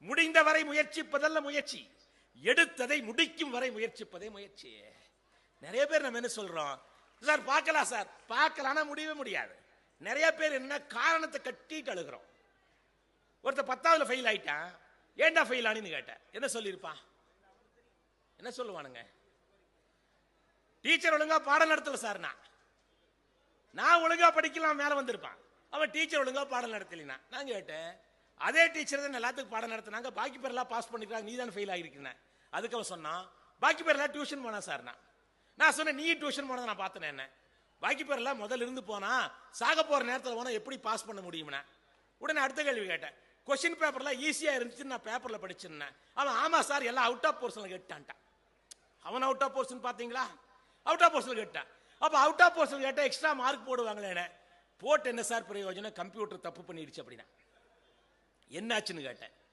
முடிந்தவரை முயற்சிப்பதல்ல முயற்சி, எடுத்ததை முடிக்கும் வரை முயற்சிப்பதே முயற்சி. நிறைய பேர் நம்ம என்ன சொல்றோம், சார் பார்க்கலாம் சார் பார்க்கலாம்னா முடியவே முடியாது. நிறைய பேர் என்ன காரணத்தை கட்டிட்டு அழுகிறோம். ஒருத்தர் 10வது ஃபெயில் ஆயிட்டான், ஏண்டா ஃபெயில் ஆனின்னு கேட்டேன், என்ன சொல்லியிருப்பான்? என்ன சொல்லுவானுங்க? டீச்சர் ஒழுங்கா பாடம் நடத்தல சார், நான் ஒழுங்கா படிக்கலாம் மேல வந்திருப்பான். அவன் டீச்சர் ஒழுங்கா பாடம் நடத்தலினா. நான் கேட்டேன், அதே டீச்சர் தான் எல்லாத்துக்கும் பாடம் நடத்தினாங்க, பாக்கி பேர்லாம் பாஸ் பண்ணிக்கிறாங்க, நீ தான் ஃபெயில் ஆகிருக்கிறேன். அதுக்கு அவன் சொன்னான், பாக்கி பேர்லாம் டியூஷன் போனா சார். நான் சொன்னேன், நீ டியூஷன் போனதை நான் பார்த்தேன். என்ன பாக்கி பேர்லாம் முதல்ல இருந்து போனா சாக போற நேரத்தில் போனா எப்படி பாஸ் பண்ண முடியும்னா? உடனே அடுத்த கேள்வி கேட்டேன், கொஸ்டின் பேப்பர்லாம் ஈஸியா இருந்துச்சு, நான் பேப்பர்ல படிச்சிருந்தேன். அவன் ஆமா சார் எல்லாம் அவுட் ஆஃப் போர்ஷன்ல கேட்டான்ட்டான். அவன் அவுட் ஆஃப் போர்ஷன் பாத்தீங்களா? அவுட் ஆஃப் போர்ஷன்ல கேட்டான். அப்ப அவுட் ஆஃப் போர்ஷன் கேட்டா எக்ஸ்ட்ரா மார்க் போடுவாங்களே. போட்டு என்ன சார் பிரயோஜனம், கம்ப்யூட்டர் தப்பு பண்ணிடுச்சு அப்படின்னா. என்னாச்சுன்னு கேட்டேன்.